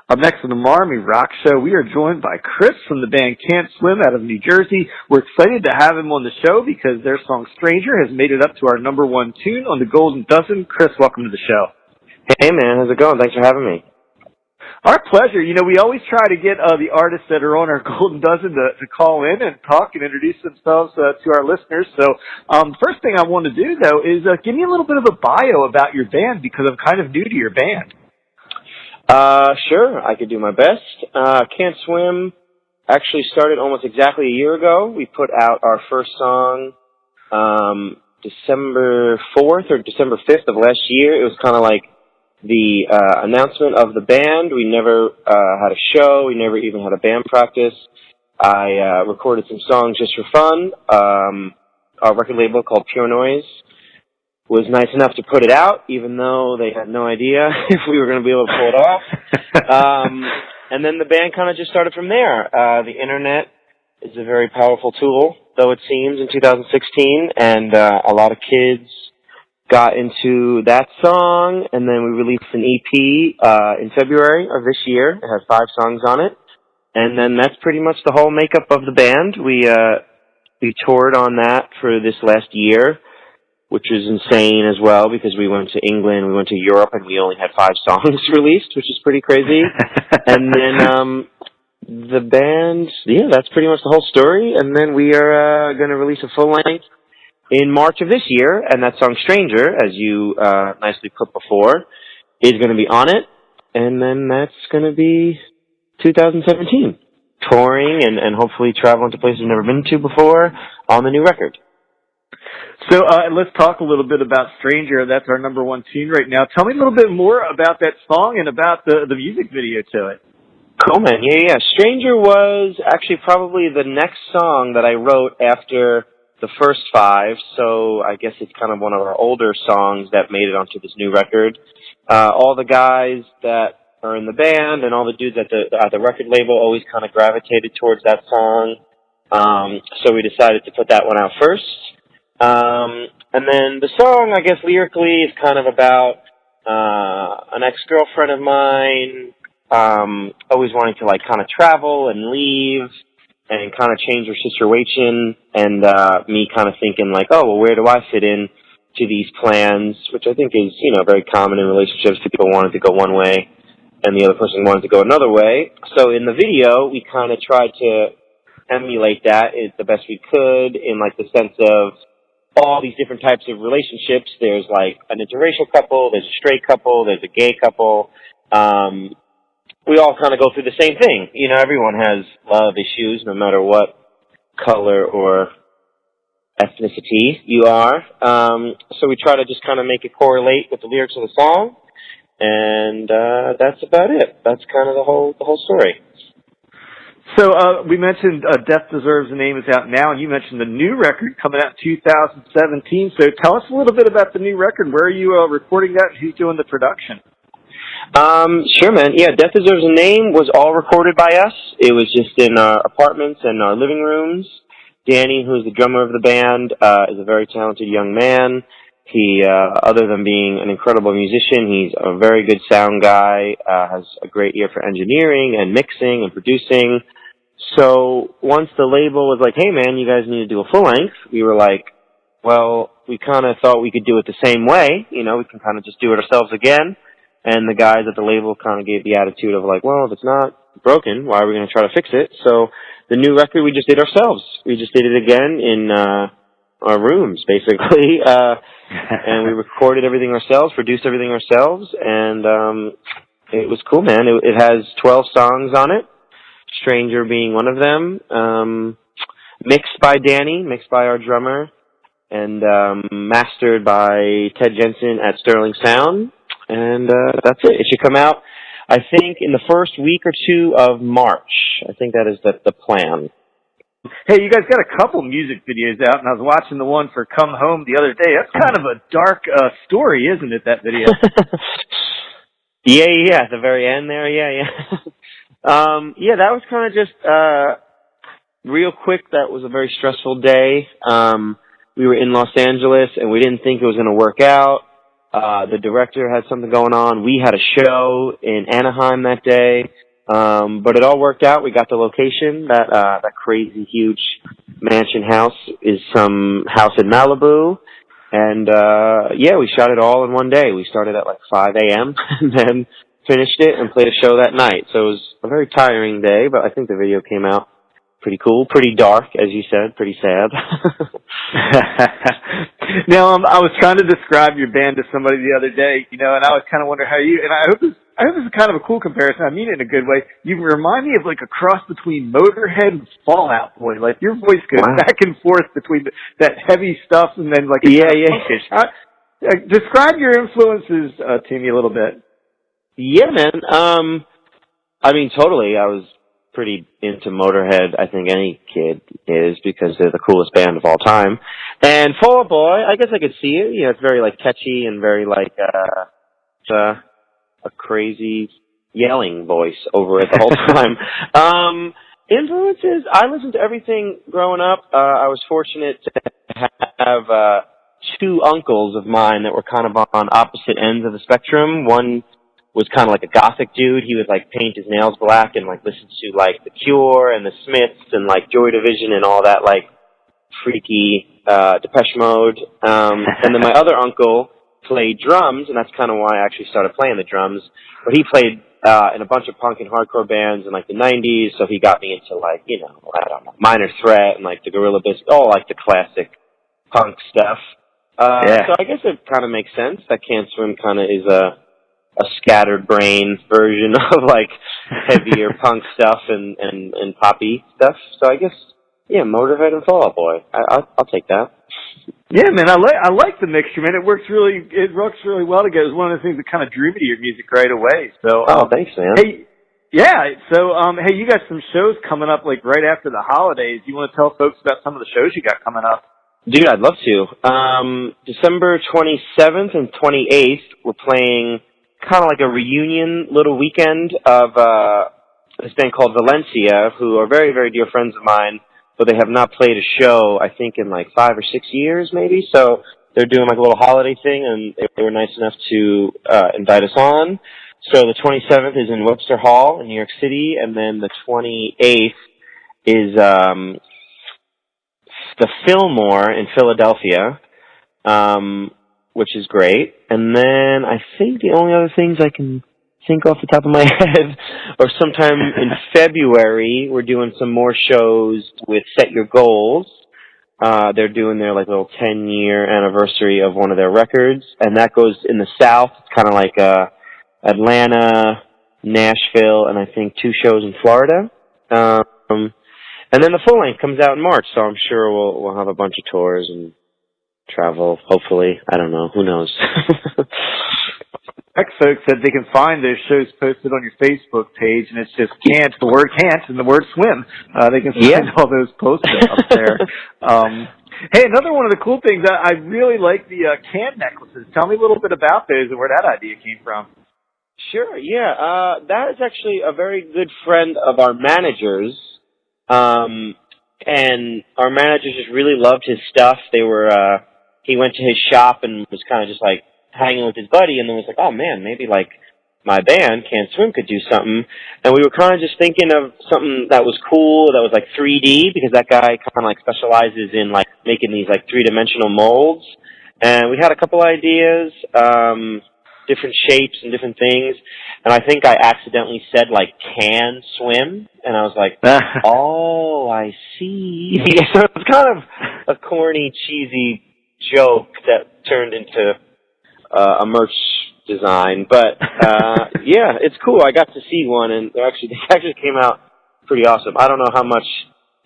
Up next on the Marmy Rock Show, we are joined by Chris from the band Can't out of New Jersey. We're excited to have him on the show because their song Stranger has made it up to our number one tune on the Golden Dozen. Chris, welcome to the show. Hey, man. How's it going? Thanks for having me. Our pleasure. You know, we always try to get the artists that are on our Golden Dozen to call in and talk and introduce themselves to our listeners. So first thing I want to do, though, is give me a little bit of a bio about your band because I'm kind of new to your band. Sure, I could do my best. Can't Swim actually started almost exactly a year ago. We put out our first song December 4th or December 5th of last year. It was kind of like the announcement of the band. We never had a show. We never even had a band practice. I recorded some songs just for fun. Our record label called Pure Noise was nice enough to put it out, even though they had no idea if we were going to be able to pull it off. And then the band kind of just started from there. The internet is a very powerful tool, though it seems, in 2016, and a lot of kids got into that song, and then we released an EP in February of this year. It has 5 songs on it, and then that's pretty much the whole makeup of the band. We toured on that for this last year, which was insane as well because we went to England, we went to Europe, and we only had 5 songs released, which is pretty crazy. And then the band, that's pretty much the whole story. And then we are going to release a full length in March of this year, and that song Stranger, as you nicely put before, is going to be on it. And then that's going to be 2017, touring and hopefully traveling to places we've never been to before on the new record. So let's talk a little bit about Stranger. That's our number one tune right now. Tell me a little bit more about that song and about the music video to it. Cool, man. Yeah. Stranger was actually probably the next song that I wrote after the first 5, so I guess it's kind of one of our older songs that made it onto this new record. All the guys that are in the band and all the dudes at the record label always kind of gravitated towards that song, so we decided to put that one out first. And then the song, I guess, lyrically is kind of about an ex-girlfriend of mine always wanting to, like, kind of travel and leave and kind of change her situation, and me kind of thinking, like, oh, well, where do I fit in to these plans, which I think is, very common in relationships. People wanted to go one way and the other person wanted to go another way. So in the video, we kind of tried to emulate that the best we could in, like, the sense of all these different types of relationships. There's like an interracial couple, there's a straight couple, there's a gay couple. We all kind of go through the same thing. Everyone has love issues, no matter what color or ethnicity you are. So we try to just kind of make it correlate with the lyrics of the song, and that's about it. That's kind of the whole story. So we mentioned Death Deserves a Name is out now, and you mentioned the new record coming out in 2017. So tell us a little bit about the new record. Where are you recording that, and who's doing the production? Sure, man. Yeah, Death Deserves a Name was all recorded by us. It was just in our apartments and our living rooms. Danny, who's the drummer of the band, is a very talented young man. He, other than being an incredible musician, he's a very good sound guy, has a great ear for engineering and mixing and producing. So once the label was like, hey, man, you guys need to do a full length, we were like, well, we kind of thought we could do it the same way. We can kind of just do it ourselves again. And the guys at the label kind of gave the attitude of like, well, if it's not broken, why are we going to try to fix it? So the new record we just did ourselves. We just did it again in our rooms, basically. And we recorded everything ourselves, produced everything ourselves, and it was cool, man. It has 12 songs on it, Stranger being one of them, mixed by Danny, mixed by our drummer, and mastered by Ted Jensen at Sterling Sound. And that's it. It should come out, I think, in the first week or 2 of March. I think that is the plan. Hey, you guys got a couple music videos out, and I was watching the one for Come Home the other day. That's kind of a dark story, isn't it, that video? Yeah, at the very end there, yeah. Yeah, that was kind of just real quick. That was a very stressful day. We were in Los Angeles, and we didn't think it was going to work out. The director had something going on. We had a show in Anaheim that day. But it all worked out. We got the location. That crazy huge mansion house is some house in Malibu. And, we shot it all in one day. We started at like 5 a.m. and then finished it and played a show that night. So it was a very tiring day, but I think the video came out pretty cool, pretty dark, as you said, pretty sad. Now, I was trying to describe your band to somebody the other day, and I was kind of wondering how you, and I hope this is kind of a cool comparison. I mean it in a good way. You remind me of like a cross between Motorhead and Fall Out Boy. Like your voice goes back and forth between that heavy stuff and then like punkish. Describe your influences to me a little bit. Yeah, man. I mean, totally. I was pretty into Motorhead. I think any kid is because they're the coolest band of all time. And Fall Out Boy, I guess I could see it. It's very like catchy and very like a crazy yelling voice over it the whole time. Influences, I listened to everything growing up. I was fortunate to have two uncles of mine that were kind of on opposite ends of the spectrum. One was kind of like a gothic dude. He would like paint his nails black and like listen to like The Cure and the Smiths and like Joy Division and all that like freaky Depeche Mode. And then my other uncle played drums, and that's kind of why I actually started playing the drums. But he played in a bunch of punk and hardcore bands in like the 90s, so he got me into like, I don't know, Minor Threat and like the Gorilla Biscuit, all like the classic punk stuff. So I guess it kind of makes sense that Can't Swim kind of is a scattered brain version of like heavier punk stuff and poppy stuff. So I guess, Motorhead and Fall Out Boy. I'll take that. Yeah, man, I like the mixture, man. It works really well together. It's one of the things that kind of drew me to your music right away. So, thanks, man. Hey, yeah. So, hey, you got some shows coming up like right after the holidays. You want to tell folks about some of the shows you got coming up? Dude, I'd love to. December 27th and 28th, we're playing kind of like a reunion little weekend of this band called Valencia, who are very, very dear friends of mine, but they have not played a show, I think, in like 5 or 6 years, maybe. So they're doing like a little holiday thing, and they were nice enough to invite us on. So the 27th is in Webster Hall in New York City, and then the 28th is the Fillmore in Philadelphia, which is great. And then I think the only other things I can think off the top of my head are sometime in February, we're doing some more shows with Set Your Goals. They're doing their like little 10-year anniversary of one of their records, and that goes in the South. It's kind of like Atlanta, Nashville, and I think 2 shows in Florida. And then the full length comes out in March, so I'm sure we'll have a bunch of tours and travel, hopefully. I don't know. Who knows? Folks said they can find those shows posted on your Facebook page, and it's just Cant, the word Cant, and the word swim. They can find all those posted up there. Hey, another one of the cool things, I really like the Cant necklaces. Tell me a little bit about those and where that idea came from. Sure, yeah. That is actually a very good friend of our manager's. And our manager just really loved his stuff. He went to his shop and was kind of just like hanging with his buddy, and then was like, oh man, maybe like my band, Can't Swim, could do something. And we were kind of just thinking of something that was cool, that was like 3D, because that guy kind of like specializes in like making these like 3-dimensional molds. And we had a couple ideas, different shapes and different things. And I think I accidentally said like can swim, and I was like, oh, I see. So it was kind of a corny, cheesy joke that turned into a merch design. But yeah, it's cool. I got to see one, and they actually came out pretty awesome. I don't know how much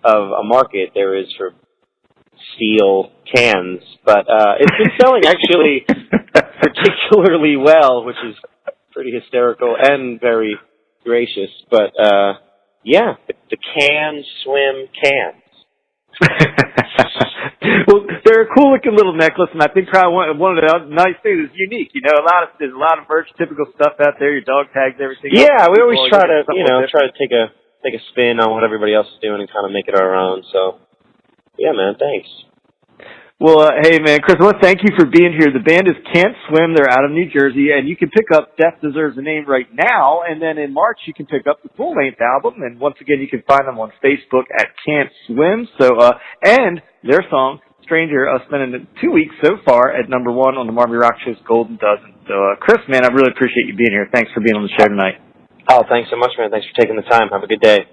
of a market there is for steel cans, but it's been selling actually particularly well, which is pretty hysterical and very gracious. But yeah, the Can Swim cans. Well, they're a cool looking little necklace, and I think probably one of the nice things is unique. There's a lot of merch, typical stuff out there. Your dog tags, everything. Yeah, we always try to take a spin on what everybody else is doing and kind of make it our own. So yeah, man, thanks. Well, hey, man, Chris, I want to thank you for being here. The band is Can't Swim. They're out of New Jersey, and you can pick up Death Deserves a Name right now, and then in March you can pick up the full-length album, and once again, you can find them on Facebook at Can't Swim. So, and their song, Stranger, spending 2 weeks so far at #1 on the Marmy Rock Show's Golden Dozen. So, Chris, man, I really appreciate you being here. Thanks for being on the show tonight. Oh, thanks so much, man. Thanks for taking the time. Have a good day.